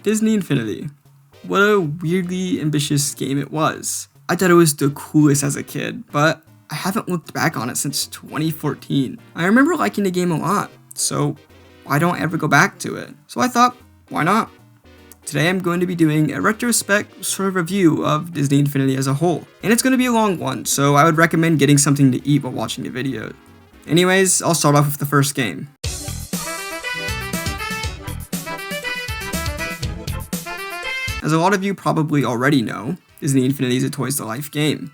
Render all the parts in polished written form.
Disney Infinity. What a weirdly ambitious game it was. I thought it was the coolest as a kid, but I haven't looked back on it since 2014. I remember liking the game a lot, so why don't I ever go back to it? So I thought, why not? Today I'm going to be doing a retrospect sort of review of Disney Infinity as a whole. And it's going to be a long one, so I would recommend getting something to eat while watching the video. Anyways, I'll start off with the first game. As a lot of you probably already know, Disney Infinity is a Toys to Life game.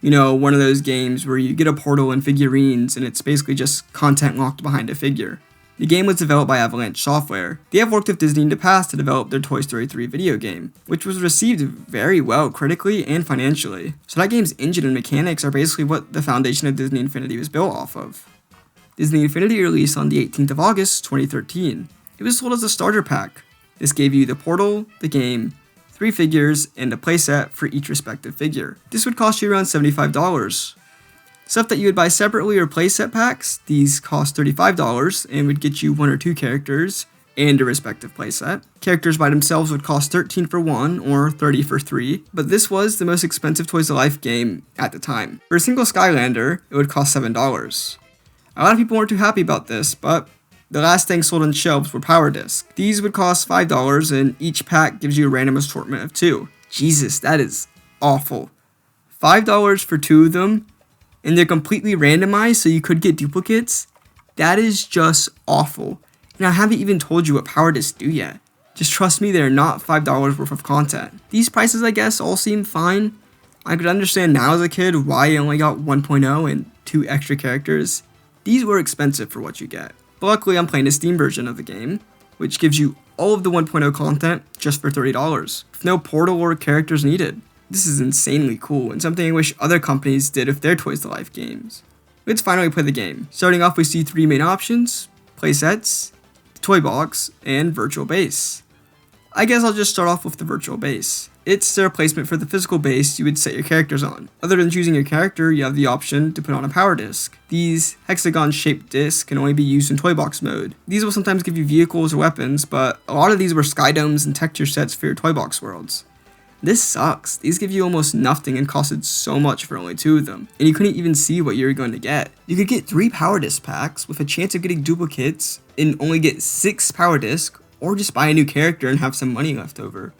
You know, one of those games where you get a portal and figurines and it's basically just content locked behind a figure. The game was developed by Avalanche Software. They have worked with Disney in the past to develop their Toy Story 3 video game, which was received very well critically and financially. So that game's engine and mechanics are basically what the foundation of Disney Infinity was built off of. Disney Infinity released on the 18th of August, 2013. It was sold as a starter pack. This gave you the portal, the game, 3 figures, and a playset for each respective figure. This would cost you around $75. Stuff that you would buy separately or playset packs, these cost $35 and would get you 1 or 2 characters and a respective playset. Characters by themselves would cost $13 for 1 or $30 for 3, but this was the most expensive Toys to Life game at the time. For a single Skylander, it would cost $7. A lot of people weren't too happy about this, but the last thing sold on shelves were Power Discs. These would cost $5 and each pack gives you a random assortment of 2. Jesus, that is awful. $5 for 2 of them, and they're completely randomized so you could get duplicates? That is just awful. And I haven't even told you what Power Discs do yet. Just trust me, they're not $5 worth of content. These prices, I guess, all seem fine. I could understand now as a kid why you only got 1.0 and 2 extra characters. These were expensive for what you get. But luckily I'm playing the Steam version of the game, which gives you all of the 1.0 content just for $30, with no portal or characters needed. This is insanely cool, and something I wish other companies did with their Toys to Life games. Let's finally play the game. Starting off, we see 3 main options: playsets, the toy box, and virtual base. I guess I'll just start off with the virtual base. It's the replacement for the physical base you would set your characters on. Other than choosing your character, you have the option to put on a power disc. These hexagon-shaped discs can only be used in toy box mode. These will sometimes give you vehicles or weapons, but a lot of these were sky domes and texture sets for your toy box worlds. This sucks. These give you almost nothing and costed so much for only 2 of them, and you couldn't even see what you were going to get. You could get 3 power disc packs with a chance of getting duplicates and only get 6 power disc, or just buy a new character and have some money left over.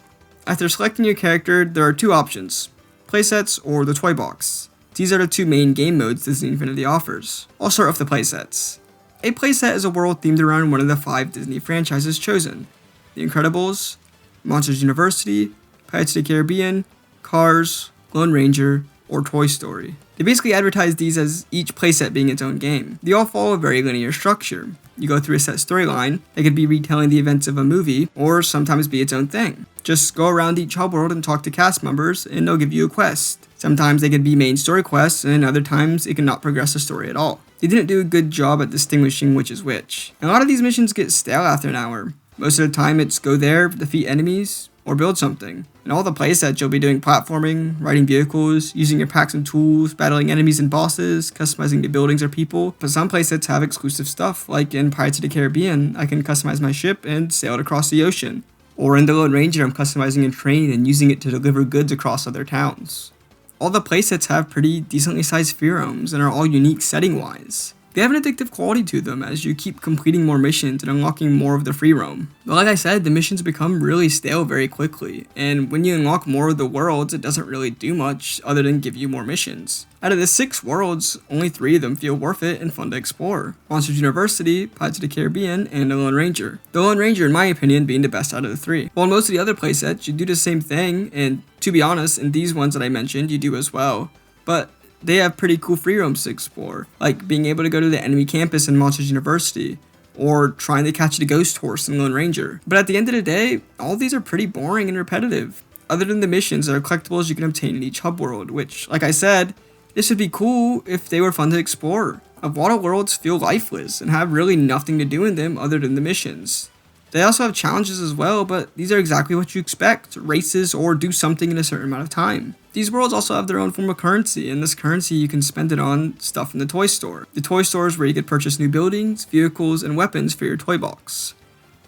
After selecting your character, there are 2 options: playsets or the toy box. These are the 2 main game modes Disney Infinity offers. I'll start with the playsets. A playset is a world themed around one of the 5 Disney franchises chosen: The Incredibles, Monsters University, Pirates of the Caribbean, Cars, Lone Ranger, or Toy Story. They basically advertise these as each playset being its own game. They all follow a very linear structure. You go through a set storyline that could be retelling the events of a movie, or sometimes be its own thing. Just go around each hub world and talk to cast members, and they'll give you a quest. Sometimes they could be main story quests, and other times it can not progress the story at all. They didn't do a good job at distinguishing which is which. And a lot of these missions get stale after an hour. Most of the time it's go there, defeat enemies, or build something. In all the playsets, you'll be doing platforming, riding vehicles, using your packs and tools, battling enemies and bosses, customizing the buildings or people. But some playsets have exclusive stuff, like in Pirates of the Caribbean, I can customize my ship and sail it across the ocean. Or in the Lone Ranger, I'm customizing a train and using it to deliver goods across other towns. All the playsets have pretty decently sized pheromones and are all unique setting-wise. They have an addictive quality to them as you keep completing more missions and unlocking more of the free roam. But like I said, the missions become really stale very quickly, and when you unlock more of the worlds, it doesn't really do much other than give you more missions. Out of the 6 worlds, only 3 of them feel worth it and fun to explore: Monsters University, Pirates of the Caribbean, and the Lone Ranger. The Lone Ranger, in my opinion, being the best out of the 3. While in most of the other playsets, you do the same thing, and to be honest, in these ones that I mentioned, you do as well. But they have pretty cool free roams to explore, like being able to go to the enemy campus in Monsters University, or trying to catch the ghost horse in Lone Ranger. But at the end of the day, all these are pretty boring and repetitive, other than the missions that are collectibles you can obtain in each hub world, which, like I said, this would be cool if they were fun to explore. A lot of worlds feel lifeless and have really nothing to do in them other than the missions. They also have challenges as well, but these are exactly what you expect: races or do something in a certain amount of time. These worlds also have their own form of currency, and this currency you can spend it on stuff in the toy store. The toy store is where you could purchase new buildings, vehicles, and weapons for your toy box.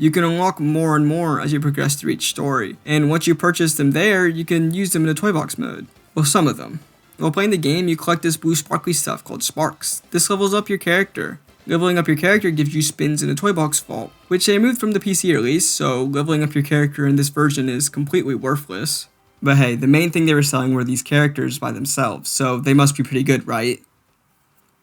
You can unlock more and more as you progress through each story, and once you purchase them there, you can use them in the toy box mode. Well, some of them. While playing the game, you collect this blue sparkly stuff called Sparks. This levels up your character. Leveling up your character gives you spins in the toy box vault, which they removed from the PC release, so leveling up your character in this version is completely worthless. But hey, the main thing they were selling were these characters by themselves, so they must be pretty good, right?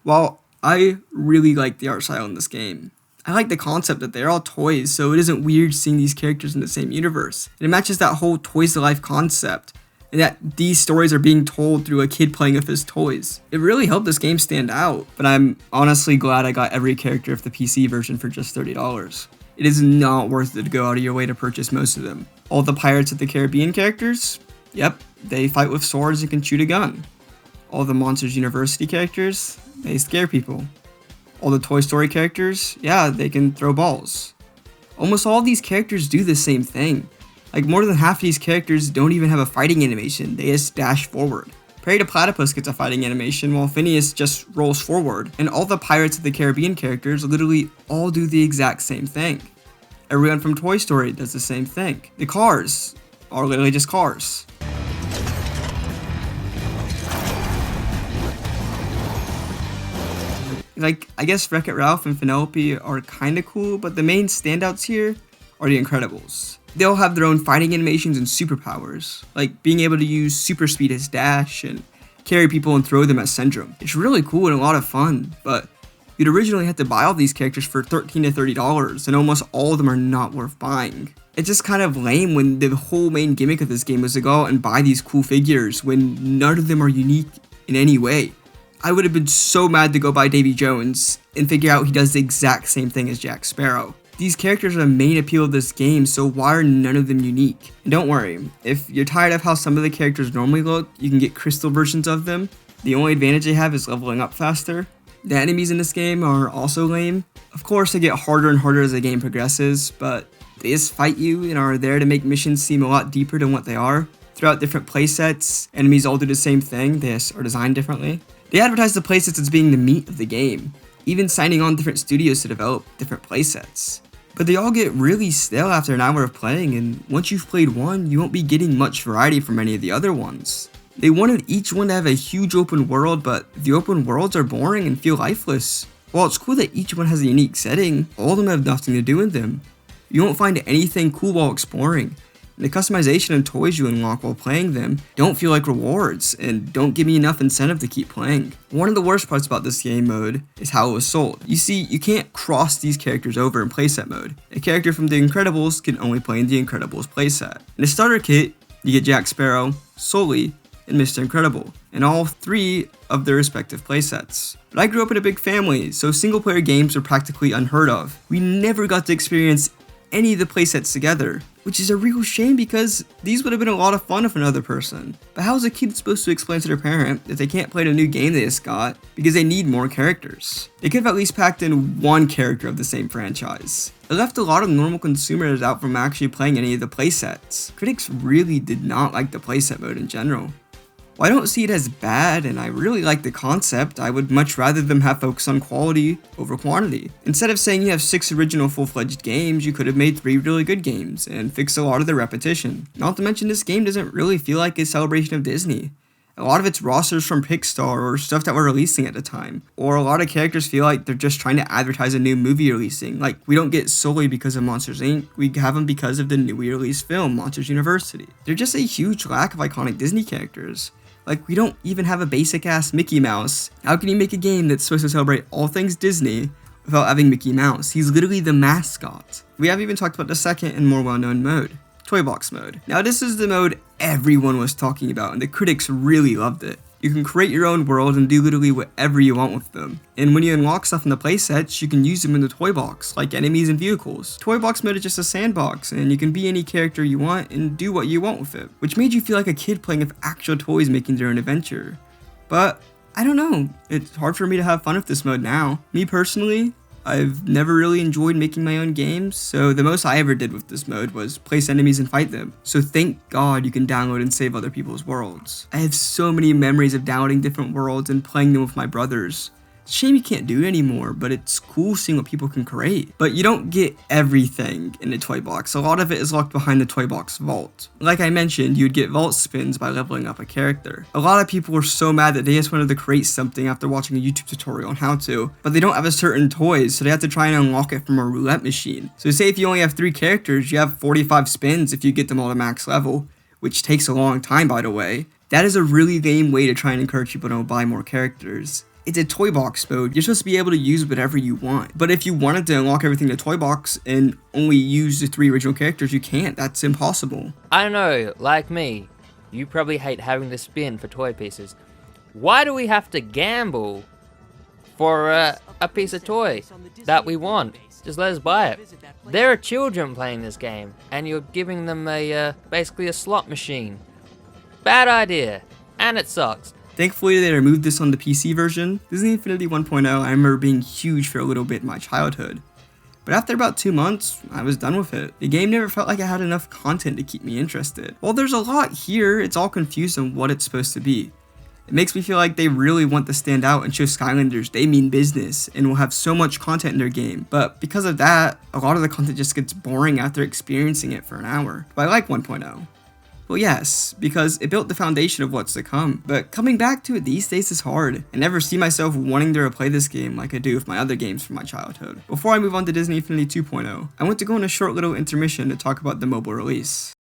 Well, I really like the art style in this game. I like the concept that they're all toys, so it isn't weird seeing these characters in the same universe. And it matches that whole toys to life concept, and that these stories are being told through a kid playing with his toys. It really helped this game stand out, but I'm honestly glad I got every character of the PC version for just $30. It is not worth it to go out of your way to purchase most of them. All the Pirates of the Caribbean characters? Yep, they fight with swords and can shoot a gun. All the Monsters University characters? They scare people. All the Toy Story characters? Yeah, they can throw balls. Almost all of these characters do the same thing. Like, more than half of these characters don't even have a fighting animation, they just dash forward. Perry the Platypus gets a fighting animation while Phineas just rolls forward, and all the Pirates of the Caribbean characters literally all do the exact same thing. Everyone from Toy Story does the same thing. The cars are literally just cars. Like, I guess Wreck-It Ralph and Penelope are kinda cool, but the main standouts here are the Incredibles. They all have their own fighting animations and superpowers, like being able to use super speed as dash and carry people and throw them as Syndrome. It's really cool and a lot of fun, but you'd originally have to buy all these characters for $13 to $30, and almost all of them are not worth buying. It's just kind of lame when the whole main gimmick of this game was to go out and buy these cool figures when none of them are unique in any way. I would have been so mad to go buy Davy Jones and figure out he does the exact same thing as Jack Sparrow. These characters are the main appeal of this game, so why are none of them unique? And don't worry, if you're tired of how some of the characters normally look, you can get crystal versions of them. The only advantage they have is leveling up faster. The enemies in this game are also lame. Of course, they get harder and harder as the game progresses, but they just fight you and are there to make missions seem a lot deeper than what they are. Throughout different playsets, enemies all do the same thing, they just are designed differently. They advertise the playsets as being the meat of the game, even signing on different studios to develop different playsets. But they all get really stale after an hour of playing, and once you've played one, you won't be getting much variety from any of the other ones. They wanted each one to have a huge open world, but the open worlds are boring and feel lifeless. While it's cool that each one has a unique setting, all of them have nothing to do with them. You won't find anything cool while exploring. The customization and toys you unlock while playing them don't feel like rewards and don't give me enough incentive to keep playing. One of the worst parts about this game mode is how it was sold. You see, you can't cross these characters over in playset mode. A character from The Incredibles can only play in The Incredibles playset. In the starter kit, you get Jack Sparrow, Sully, and Mr. Incredible, in all 3 of their respective playsets. But I grew up in a big family, so single player games are practically unheard of. We never got to experience any of the playsets together, which is a real shame because these would have been a lot of fun with another person. But how is a kid supposed to explain to their parent that they can't play the new game they just got because they need more characters? They could have at least packed in one character of the same franchise. It left a lot of normal consumers out from actually playing any of the playsets. Critics really did not like the playset mode in general. Well, I don't see it as bad, and I really like the concept. I would much rather them have focus on quality over quantity. Instead of saying you have 6 original full-fledged games, you could have made 3 really good games, and fixed a lot of the repetition. Not to mention this game doesn't really feel like a celebration of Disney. A lot of its rosters from Pixar or stuff that we're releasing at the time. Or a lot of characters feel like they're just trying to advertise a new movie releasing. Like, we don't get Sully because of Monsters Inc., we have them because of the newly released film, Monsters University. They're just a huge lack of iconic Disney characters. Like, we don't even have a basic-ass Mickey Mouse. How can you make a game that's supposed to celebrate all things Disney without having Mickey Mouse? He's literally the mascot. We haven't even talked about the second and more well-known mode, Toy Box mode. Now, this is the mode everyone was talking about, and the critics really loved it. You can create your own world and do literally whatever you want with them. And when you unlock stuff in the playsets, you can use them in the toy box, like enemies and vehicles. Toy box mode is just a sandbox, and you can be any character you want and do what you want with it, which made you feel like a kid playing with actual toys making their own adventure. But, I don't know, it's hard for me to have fun with this mode now. Me personally, I've never really enjoyed making my own games, so the most I ever did with this mode was place enemies and fight them. So thank God you can download and save other people's worlds. I have so many memories of downloading different worlds and playing them with my brothers. Shame you can't do it anymore, but it's cool seeing what people can create. But you don't get everything in the toy box. A lot of it is locked behind the toy box vault. Like I mentioned, you'd get vault spins by leveling up a character. A lot of people were so mad that they just wanted to create something after watching a YouTube tutorial on how to, but they don't have a certain toys, so they have to try and unlock it from a roulette machine. So say if you only have 3 characters, you have 45 spins if you get them all to max level, which takes a long time, by the way. That is a really lame way to try and encourage people to buy more characters. It's a toy box mode. You're supposed to be able to use whatever you want. But if you wanted to unlock everything in the toy box and only use the 3 original characters, you can't. That's impossible. I know, like me, you probably hate having to spin for toy pieces. Why do we have to gamble for a piece of toy that we want? Just let us buy it. There are children playing this game, and you're giving them basically a slot machine. Bad idea, and it sucks. Thankfully, they removed this on the PC version. Disney Infinity 1.0, I remember being huge for a little bit in my childhood. But after about 2 months, I was done with it. The game never felt like it had enough content to keep me interested. While there's a lot here, it's all confused on what it's supposed to be. It makes me feel like they really want to stand out and show Skylanders they mean business and will have so much content in their game. But because of that, a lot of the content just gets boring after experiencing it for an hour. But I like 1.0. Well, yes, because it built the foundation of what's to come, but coming back to it these days is hard. I never see myself wanting to replay this game like I do with my other games from my childhood. Before I move on to Disney Infinity 2.0, I want to go on a short little intermission to talk about the mobile release.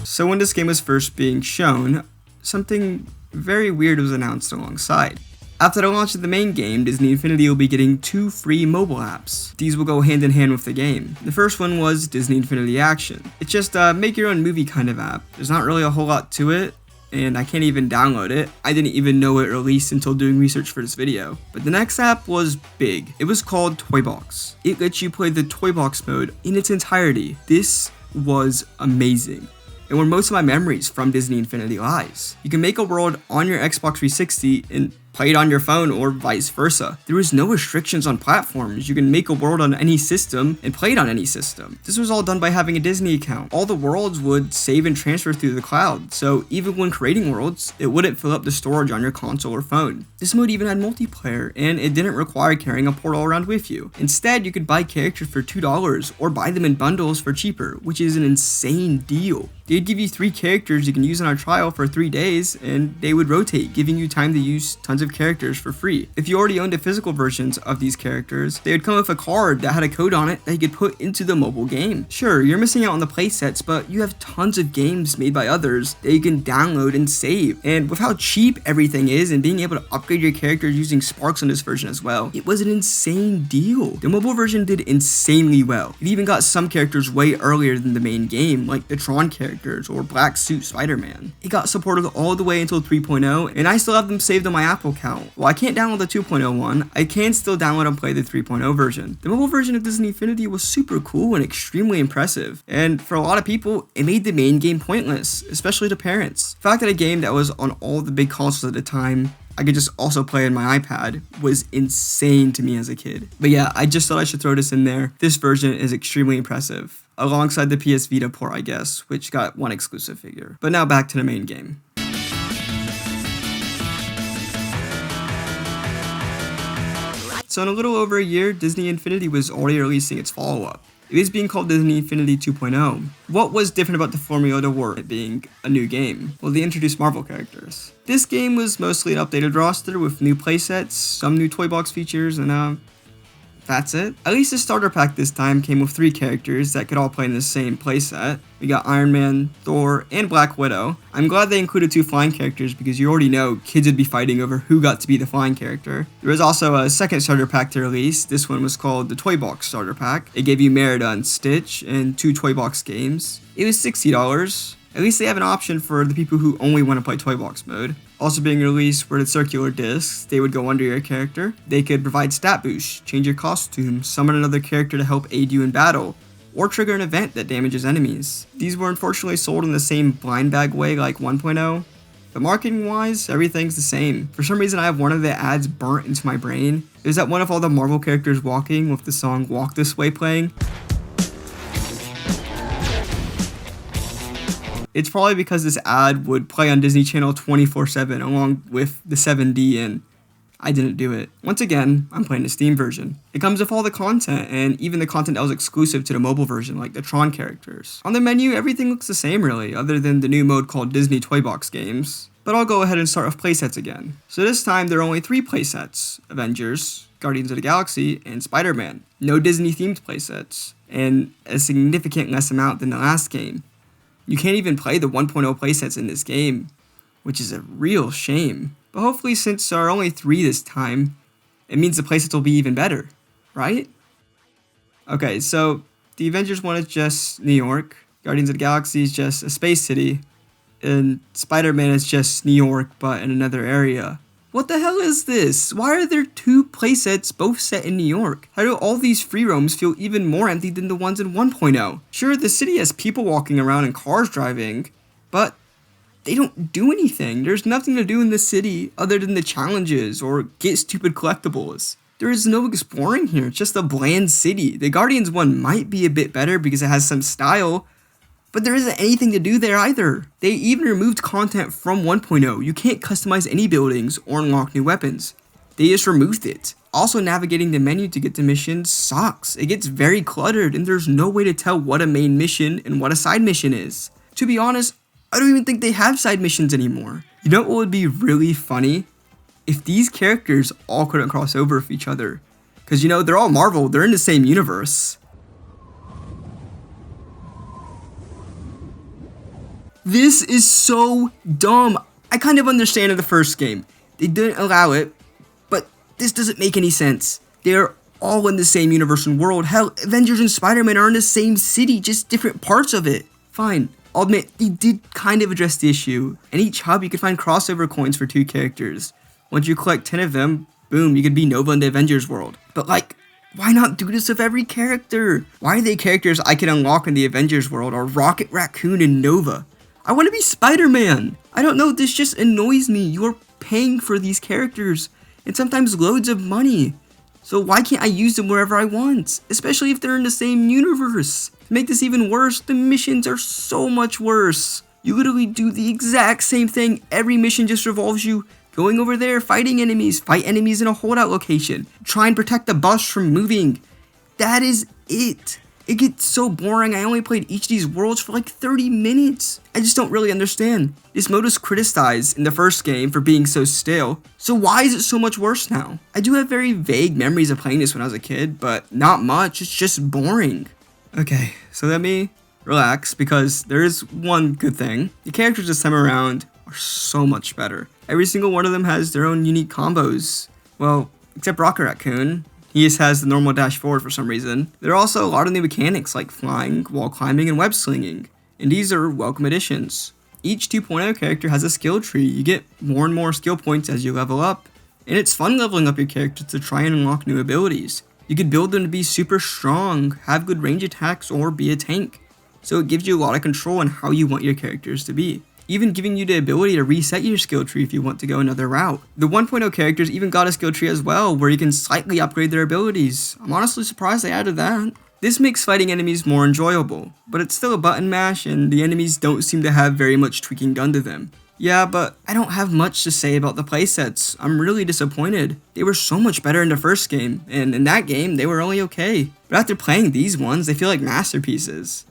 So when this game was first being shown, something very weird was announced alongside. After the launch of the main game, Disney Infinity will be getting 2 free mobile apps. These will go hand in hand with the game. The first one was Disney Infinity Action. It's just a make your own movie kind of app. There's not really a whole lot to it, and I can't even download it. I didn't even know it released until doing research for this video. But the next app was big. It was called Toy Box. It lets you play the Toy Box mode in its entirety. This was amazing, and where most of my memories from Disney Infinity lies. You can make a world on your Xbox 360 and play it on your phone or vice versa. There is no restrictions on platforms. You can make a world on any system and play it on any system. This was all done by having a Disney account. All the worlds would save and transfer through the cloud, so even when creating worlds, it wouldn't fill up the storage on your console or phone. This mode even had multiplayer, and it didn't require carrying a portal around with you. Instead, you could buy characters for $2 or buy them in bundles for cheaper, which is an insane deal. They'd give you 3 characters you can use on our trial for 3 days, and they would rotate, giving you time to use tons of characters for free. If you already owned the physical versions of these characters, they would come with a card that had a code on it that you could put into the mobile game. Sure, you're missing out on the playsets, but you have tons of games made by others that you can download and save. And with how cheap everything is and being able to upgrade your characters using Sparks on this version as well, it was an insane deal. The mobile version did insanely well. It even got some characters way earlier than the main game, like the Tron characters or Black Suit Spider-Man. It got supported all the way until 3.0, and I still have them saved on my Apple account. While I can't download the 2.0 one, I can still download and play the 3.0 version. The mobile version of Disney Infinity was super cool and extremely impressive, and for a lot of people, it made the main game pointless, especially to parents. The fact that a game that was on all the big consoles at the time I could just also play on my iPad was insane to me as a kid. But yeah, I just thought I should throw this in there. This version is extremely impressive, alongside the PS Vita port, I guess, which got 1 exclusive figure. But now back to the main game. So in a little over a year, Disney Infinity was already releasing its follow-up. It is being called Disney Infinity 2.0. What was different about the formula to warrant it being a new game? Well, they introduced Marvel characters. This game was mostly an updated roster with new playsets, some new toy box features, and that's it. At least the starter pack this time came with 3 characters that could all play in the same playset. We got Iron Man, Thor, and Black Widow. I'm glad they included 2 flying characters because you already know kids would be fighting over who got to be the flying character. There was also a second starter pack to release. This one was called the Toy Box Starter Pack. It gave you Merida and Stitch and 2 Toy Box games. It was $60. At least they have an option for the people who only want to play Toy Box mode. Also being released were the circular discs. They would go under your character. They could provide stat boosts, change your costume, summon another character to help aid you in battle, or trigger an event that damages enemies. These were unfortunately sold in the same blind bag way like 1.0, but marketing wise, everything's the same. For some reason I have one of the ads burnt into my brain. It was that one of all the Marvel characters walking with the song Walk This Way playing. It's probably because this ad would play on Disney Channel 24/7 along with the 7D, and I didn't do it. Once again, I'm playing the Steam version. It comes with all the content, and even the content that was exclusive to the mobile version, like the Tron characters. On the menu, everything looks the same really, other than the new mode called Disney Toy Box Games. But I'll go ahead and start with playsets again. So this time, there are only 3 playsets: Avengers, Guardians of the Galaxy, and Spider-Man. No Disney-themed playsets, and a significant less amount than the last game. You can't even play the 1.0 playsets in this game, which is a real shame. But hopefully, since there are only 3 this time, it means the playsets will be even better, right? Okay, so the Avengers one is just New York, Guardians of the Galaxy is just a space city, and Spider-Man is just New York, but in another area. What the hell is this? Why are there 2 playsets both set in New York? How do all these free roams feel even more empty than the ones in 1.0? Sure, the city has people walking around and cars driving, but they don't do anything. There's nothing to do in the city other than the challenges or get stupid collectibles. There is no exploring here, it's just a bland city. The Guardians one might be a bit better because it has some style, but there isn't anything to do there either. They even removed content from 1.0. You can't customize any buildings or unlock new weapons. They just removed it. Also, navigating the menu to get to missions sucks. It gets very cluttered and there's no way to tell what a main mission and what a side mission is. To be honest, I don't even think they have side missions anymore. You know what would be really funny? If these characters all couldn't cross over with each other. Because you know, they're all Marvel, they're in the same universe. This is so dumb. I kind of understand in the first game. They didn't allow it, but this doesn't make any sense. They're all in the same universe and world. Hell, Avengers and Spider-Man are in the same city, just different parts of it. Fine, I'll admit, they did kind of address the issue. In each hub, you could find crossover coins for 2 characters. Once you collect 10 of them, boom, you could be Nova in the Avengers world. But like, why not do this with every character? Why are they characters I can unlock in the Avengers world or Rocket Raccoon and Nova? I want to be Spider-Man. I don't know, this just annoys me. You're paying for these characters, and sometimes loads of money. So why can't I use them wherever I want? Especially if they're in the same universe. To make this even worse, the missions are so much worse. You literally do the exact same thing. Every mission just revolves you going over there, fighting enemies, fight enemies in a holdout location, try and protect the bus from moving. That is it. It gets so boring. I only played each of these worlds for like 30 minutes. I just don't really understand. This mode was criticized in the first game for being so stale. So why is it so much worse now? I do have very vague memories of playing this when I was a kid, but not much. It's just boring. Okay, so let me relax because there is one good thing. The characters this time around are so much better. Every single one of them has their own unique combos. Well, except Rocket Raccoon. He just has the normal dash forward for some reason. There are also a lot of new mechanics like flying, wall climbing, and web slinging, and these are welcome additions. Each 2.0 character has a skill tree. You get more and more skill points as you level up, and it's fun leveling up your character to try and unlock new abilities. You could build them to be super strong, have good range attacks, or be a tank. So it gives you a lot of control on how you want your characters to be, even giving you the ability to reset your skill tree if you want to go another route. The 1.0 characters even got a skill tree as well, where you can slightly upgrade their abilities. I'm honestly surprised they added that. This makes fighting enemies more enjoyable, but it's still a button mash and the enemies don't seem to have very much tweaking done to them. Yeah, but I don't have much to say about the playsets. I'm really disappointed. They were so much better in the first game, and in that game, they were only okay. But after playing these ones, they feel like masterpieces.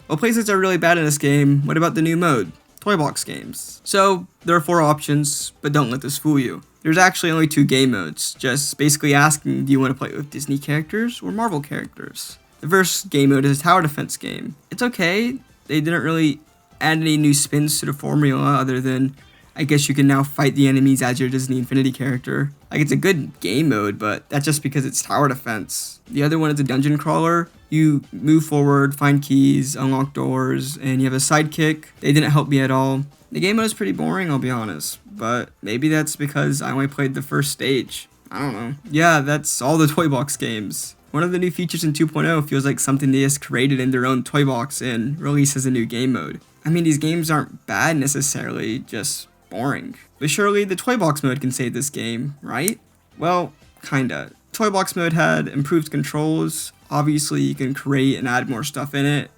Well, playsets are really bad in this game. What about the new mode? Toy box games. So, there are 4 options, but don't let this fool you. There's actually only 2 game modes, just basically asking, do you want to play with Disney characters or Marvel characters? The first game mode is a tower defense game. It's okay, they didn't really add any new spins to the formula other than, I guess you can now fight the enemies as your Disney Infinity character. Like, it's a good game mode, but that's just because it's tower defense. The other one is a dungeon crawler. You move forward, find keys, unlock doors, and you have a sidekick. They didn't help me at all. The game mode is pretty boring, I'll be honest, but maybe that's because I only played the first stage. I don't know. Yeah, that's all the Toy Box games. One of the new features in 2.0 feels like something they just created in their own Toy Box and released as a new game mode. I mean, these games aren't bad necessarily, just boring. But surely the Toy Box mode can save this game, right? Well, kinda. Toy Box mode had improved controls. Obviously, you can create and add more stuff in it,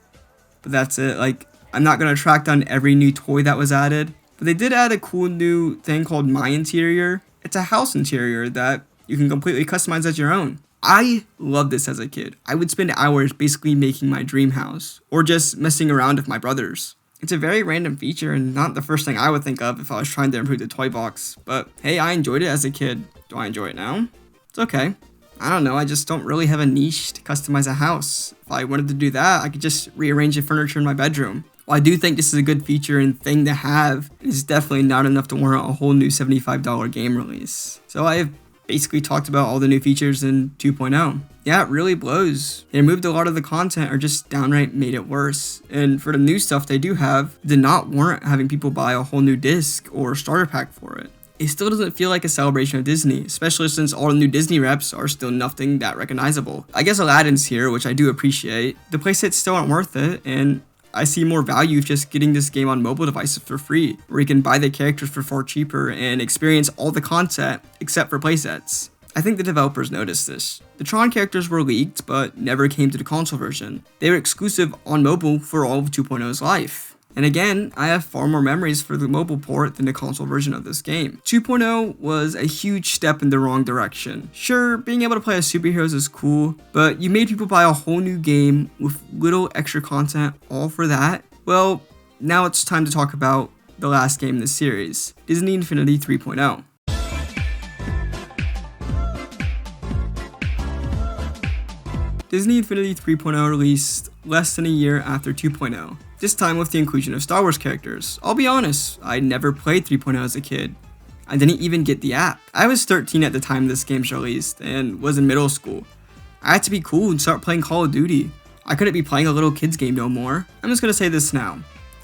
but that's it. Like, I'm not going to track down every new toy that was added, but they did add a cool new thing called My Interior. It's a house interior that you can completely customize as your own. I loved this as a kid. I would spend hours basically making my dream house, or just messing around with my brothers. It's a very random feature and not the first thing I would think of if I was trying to improve the toy box, but hey, I enjoyed it as a kid. Do I enjoy it now? It's okay. I don't know, I just don't really have a niche to customize a house. If I wanted to do that, I could just rearrange the furniture in my bedroom. While I do think this is a good feature and thing to have, it's definitely not enough to warrant a whole new $75 game release. So I have basically talked about all the new features in 2.0. Yeah, it really blows. They removed a lot of the content or just downright made it worse. And for the new stuff they do have, did not warrant having people buy a whole new disc or starter pack for it. It still doesn't feel like a celebration of Disney, especially since all the new Disney reps are still nothing that recognizable. I guess Aladdin's here, which I do appreciate. The playsets still aren't worth it, and I see more value of just getting this game on mobile devices for free, where you can buy the characters for far cheaper and experience all the content except for playsets. I think the developers noticed this. The Tron characters were leaked, but never came to the console version. They were exclusive on mobile for all of 2.0's life. And again, I have far more memories for the mobile port than the console version of this game. 2.0 was a huge step in the wrong direction. Sure, being able to play as superheroes is cool, but you made people buy a whole new game with little extra content all for that. Well, now it's time to talk about the last game in the series, Disney Infinity 3.0. Disney Infinity 3.0 released less than a year after 2.0, this time with the inclusion of Star Wars characters. I'll be honest, I never played 3.0 as a kid. I didn't even get the app. I was 13 at the time this game's released and was in middle school. I had to be cool and start playing Call of Duty. I couldn't be playing a little kid's game no more. I'm just gonna say this now.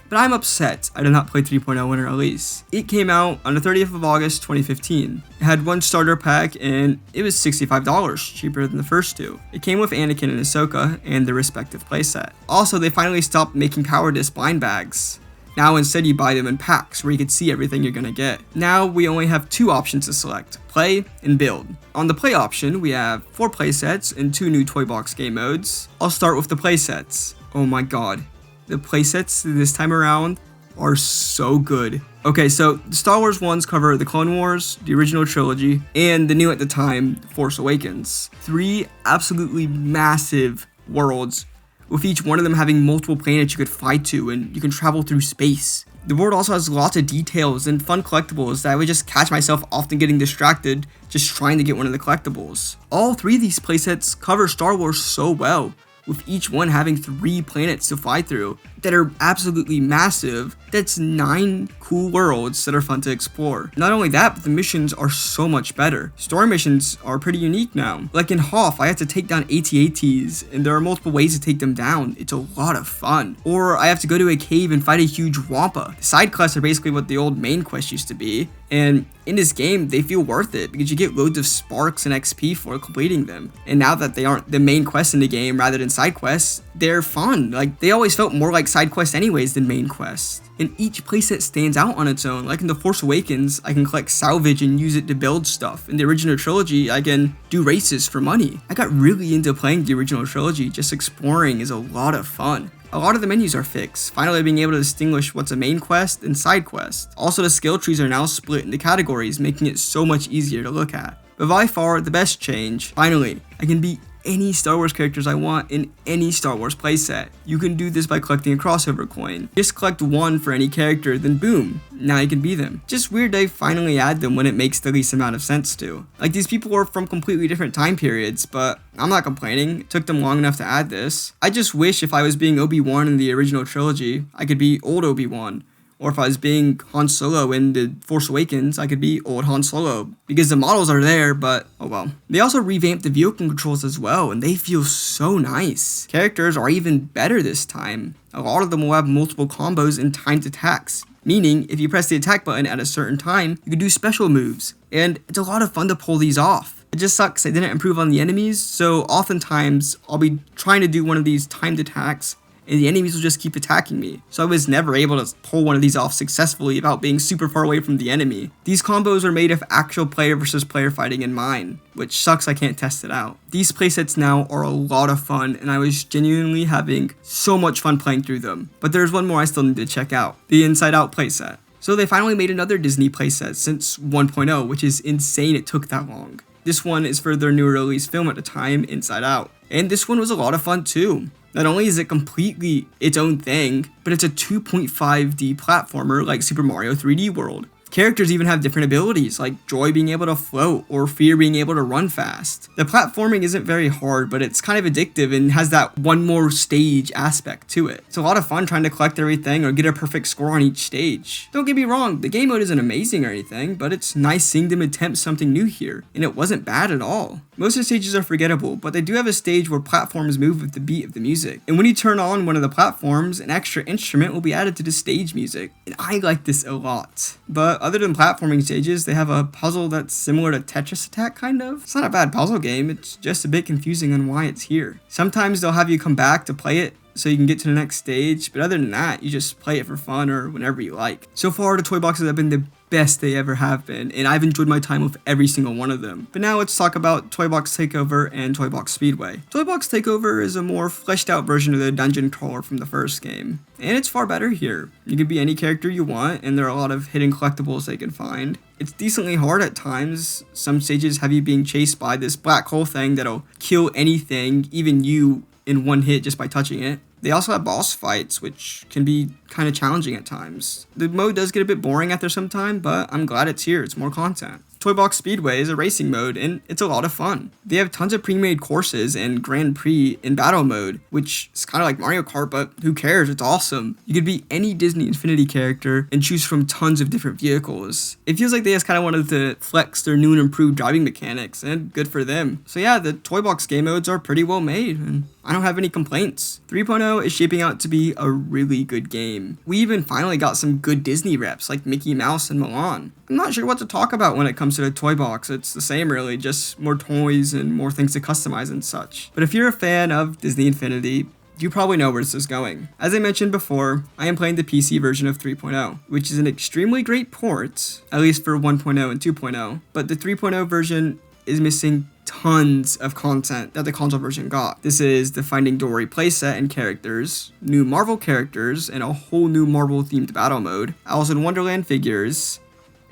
But I'm upset I did not play 3.0 when it released. It came out on the 30th of August 2015. It had one starter pack and it was $65, cheaper than the first two. It came with Anakin and Ahsoka and their respective playset. Also, they finally stopped making power disc blind bags. Now instead you buy them in packs where you can see everything you're gonna get. Now we only have two options to select, play and build. On the play option, we have 4 playsets and 2 new toy box game modes. I'll start with the playsets. Oh my god. The playsets this time around are so good. Okay, so the Star Wars ones cover the Clone Wars, the original trilogy, and the new at the time, Force Awakens. 3 absolutely massive worlds, with each one of them having multiple planets you could fly to and you can travel through space. The world also has lots of details and fun collectibles that I would just catch myself often getting distracted just trying to get one of the collectibles. All 3 of these playsets cover Star Wars so well, with each one having 3 planets to fly through that are absolutely massive. That's 9 cool worlds that are fun to explore. Not only that, but the missions are so much better. Story missions are pretty unique now. Like in Hoth, I have to take down AT-ATs, and there are multiple ways to take them down. It's a lot of fun. Or I have to go to a cave and fight a huge wampa. The side quests are basically what the old main quest used to be, and in this game, they feel worth it because you get loads of sparks and XP for completing them. And now that they aren't the main quest in the game rather than side quests, they're fun. Like, they always felt more like side quests anyways than main quests. And each playset stands out on its own. Like in The Force Awakens, I can collect salvage and use it to build stuff. In the original trilogy, I can do races for money. I got really into playing the original trilogy. Just exploring is a lot of fun. A lot of the menus are fixed, finally being able to distinguish what's a main quest and side quest. Also, the skill trees are now split into categories, making it so much easier to look at. But by far, the best change, finally, I can beat any Star Wars characters I want in any Star Wars playset. You can do this by collecting a crossover coin. Just collect 1 for any character, then boom, now you can be them. Just weird they finally add them when it makes the least amount of sense to. Like, these people are from completely different time periods, but I'm not complaining. It took them long enough to add this. I just wish if I was being Obi-Wan in the original trilogy, I could be old Obi-Wan. Or if I was being Han Solo in The Force Awakens, I could be old Han Solo. Because the models are there, but oh well. They also revamped the vehicle controls as well, and they feel so nice. Characters are even better this time. A lot of them will have multiple combos and timed attacks. Meaning, if you press the attack button at a certain time, you can do special moves. And it's a lot of fun to pull these off. It just sucks they didn't improve on the enemies, so oftentimes I'll be trying to do one of these timed attacks, and the enemies will just keep attacking me. So I was never able to pull one of these off successfully without being super far away from the enemy. These combos are made of actual player versus player fighting in mind, which sucks I can't test it out. These playsets now are a lot of fun, and I was genuinely having so much fun playing through them. But there's one more I still need to check out, the Inside Out playset. So they finally made another Disney playset since 1.0, which is insane it took that long. This one is for their newer release film at the time, Inside Out. And this one was a lot of fun too. Not only is it completely its own thing, but it's a 2.5D platformer like Super Mario 3D World. Characters even have different abilities, like Joy being able to float or Fear being able to run fast. The platforming isn't very hard, but it's kind of addictive and has that one more stage aspect to it. It's a lot of fun trying to collect everything or get a perfect score on each stage. Don't get me wrong, the game mode isn't amazing or anything, but it's nice seeing them attempt something new here, and it wasn't bad at all. Most of the stages are forgettable, but they do have a stage where platforms move with the beat of the music. And when you turn on one of the platforms, an extra instrument will be added to the stage music. And I like this a lot. But other than platforming stages, they have a puzzle that's similar to Tetris Attack, kind of. It's not a bad puzzle game, it's just a bit confusing on why it's here. Sometimes they'll have you come back to play it so you can get to the next stage, but other than that, you just play it for fun or whenever you like. So far, the toy boxes have been the best they ever have been, and I've enjoyed my time with every single one of them. But now let's talk about Toy Box Takeover and Toy Box Speedway. Toy Box Takeover is a more fleshed out version of the dungeon crawler from the first game, and it's far better here. You can be any character you want, and there are a lot of hidden collectibles they can find. It's decently hard at times. Some stages have you being chased by this black hole thing that'll kill anything, even you, in one hit just by touching it. They also have boss fights, which can be kind of challenging at times. The mode does get a bit boring after some time, but I'm glad it's here, it's more content. Toy Box Speedway is a racing mode, and it's a lot of fun. They have tons of pre-made courses and Grand Prix in battle mode, which is kind of like Mario Kart, but who cares, it's awesome. You could be any Disney Infinity character and choose from tons of different vehicles. It feels like they just kind of wanted to flex their new and improved driving mechanics, and good for them. So yeah, the Toy Box game modes are pretty well made, and I don't have any complaints. 3.0 is shaping out to be a really good game. We even finally got some good Disney reps like Mickey Mouse and Milan. I'm not sure what to talk about when it comes to the toy box. It's the same really, just more toys and more things to customize and such. But if you're a fan of Disney Infinity, you probably know where this is going. As I mentioned before, I am playing the PC version of 3.0, which is an extremely great port, at least for 1.0 and 2.0, but the 3.0 version is missing tons of content that the console version got. This is the Finding Dory playset and characters, new Marvel characters, and a whole new Marvel themed battle mode, Alice in Wonderland figures,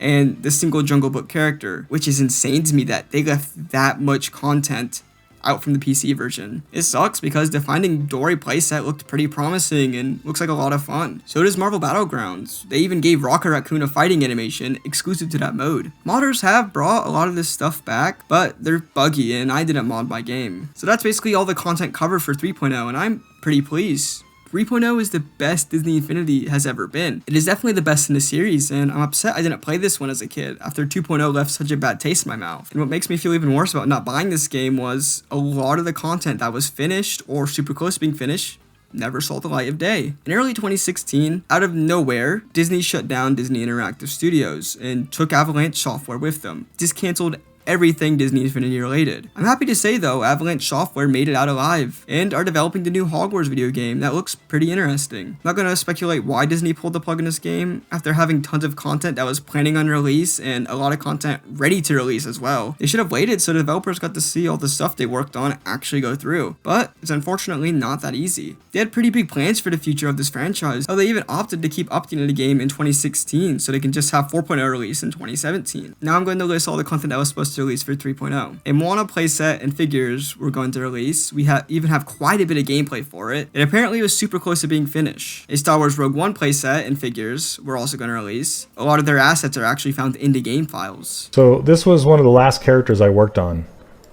and the single Jungle Book character, which is insane to me that they left that much content out from the PC version. It sucks because the Finding Dory playset looked pretty promising and looks like a lot of fun. So does Marvel Battlegrounds. They even gave Rocket Raccoon a fighting animation exclusive to that mode. Modders have brought a lot of this stuff back, but they're buggy and I didn't mod my game. So that's basically all the content covered for 3.0 and I'm pretty pleased. 3.0 is the best Disney Infinity has ever been. It is definitely the best in the series, and I'm upset I didn't play this one as a kid after 2.0 left such a bad taste in my mouth. And what makes me feel even worse about not buying this game was a lot of the content that was finished or super close to being finished never saw the light of day. In early 2016, out of nowhere, Disney shut down Disney Interactive Studios and took Avalanche Software with them. Just canceled everything Disney Infinity related. I'm happy to say though, Avalanche Software made it out alive and are developing the new Hogwarts video game that looks pretty interesting. Not gonna speculate why Disney pulled the plug in this game after having tons of content that was planning on release and a lot of content ready to release as well. They should have waited so the developers got to see all the stuff they worked on actually go through, but it's unfortunately not that easy. They had pretty big plans for the future of this franchise, though they even opted to keep updating the game in 2016 so they can just have 4.0 release in 2017. Now I'm going to list all the content that was supposed to release for 3.0. A Moana playset and figures were going to release. We even have quite a bit of gameplay for it. It apparently was super close to being finished. A Star Wars Rogue One playset and figures were also going to release. A lot of their assets are actually found in the game files. So this was one of the last characters I worked on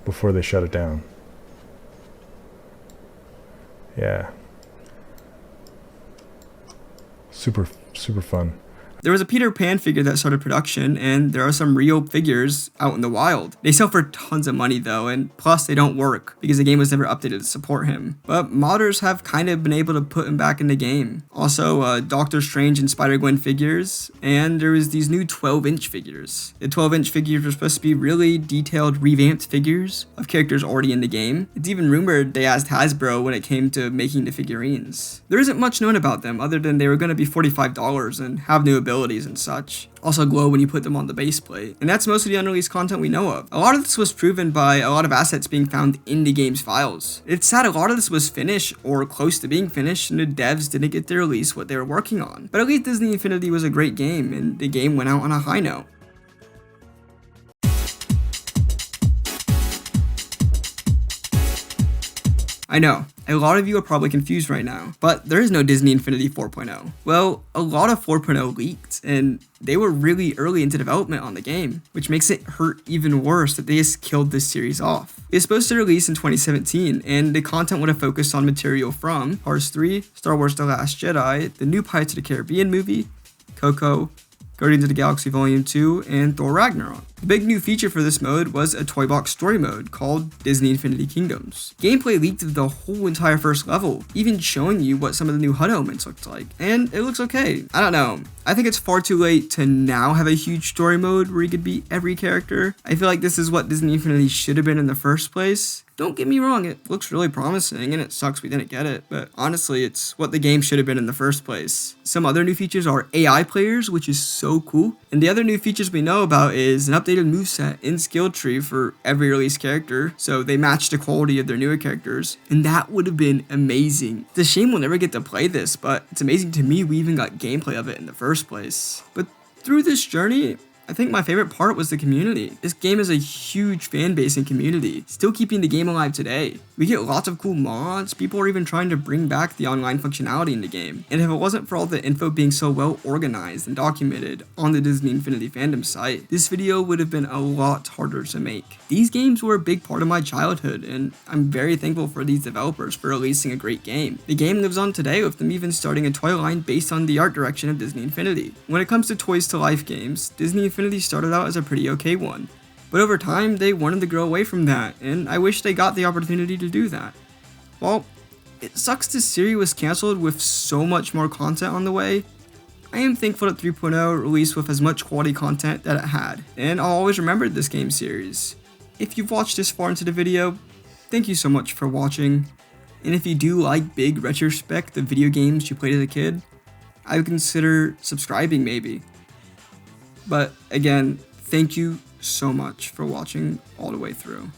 before they shut it down. Yeah. Super fun. There was a Peter Pan figure that started production, and there are some real figures out in the wild. They sell for tons of money though, and plus they don't work because the game was never updated to support him. But modders have kind of been able to put him back in the game. Also, Doctor Strange and Spider-Gwen figures, and there was these new 12-inch figures. The 12-inch figures were supposed to be really detailed, revamped figures of characters already in the game. It's even rumored they asked Hasbro when it came to making the figurines. There isn't much known about them other than they were going to be $45 and have new abilities and such. Also glow when you put them on the base plate. And that's most of the unreleased content we know of. A lot of this was proven by a lot of assets being found in the game's files. It's sad a lot of this was finished or close to being finished and the devs didn't get to release what they were working on. But at least Disney Infinity was a great game and the game went out on a high note. I know, a lot of you are probably confused right now, but there is no Disney Infinity 4.0. Well, a lot of 4.0 leaked, and they were really early into development on the game, which makes it hurt even worse that they just killed this series off. It was supposed to release in 2017, and the content would have focused on material from Cars 3, Star Wars The Last Jedi, the new Pirates of the Caribbean movie, Coco, Guardians of the Galaxy Volume 2, and Thor Ragnarok. The big new feature for this mode was a toy box story mode called Disney Infinity Kingdoms. Gameplay leaked the whole entire first level, even showing you what some of the new HUD elements looked like, and it looks okay. I don't know, I think it's far too late to now have a huge story mode where you could beat every character. I feel like this is what Disney Infinity should have been in the first place. Don't get me wrong, it looks really promising and it sucks we didn't get it, but honestly, it's what the game should have been in the first place. Some other new features are AI players, which is so cool, and the other new features we know about is an updated moveset and skill tree for every released character, so they match the quality of their newer characters, and that would have been amazing. It's a shame we'll never get to play this, but it's amazing to me we even got gameplay of it in the first place. But through this journey, I think my favorite part was the community. This game is a huge fan base and community, still keeping the game alive today. We get lots of cool mods, people are even trying to bring back the online functionality in the game, and if it wasn't for all the info being so well organized and documented on the Disney Infinity fandom site, this video would have been a lot harder to make. These games were a big part of my childhood, and I'm very thankful for these developers for releasing a great game. The game lives on today with them even starting a toy line based on the art direction of Disney Infinity. When it comes to Toys to Life games, Disney Infinity started out as a pretty okay one. But over time, they wanted to grow away from that, and I wish they got the opportunity to do that. Well, it sucks this series was cancelled with so much more content on the way. I am thankful that 3.0 released with as much quality content that it had, and I'll always remember this game series. If you've watched this far into the video, thank you so much for watching, and if you do like big retrospect of video games you played as a kid, I would consider subscribing maybe. But again, thank you so much for watching all the way through.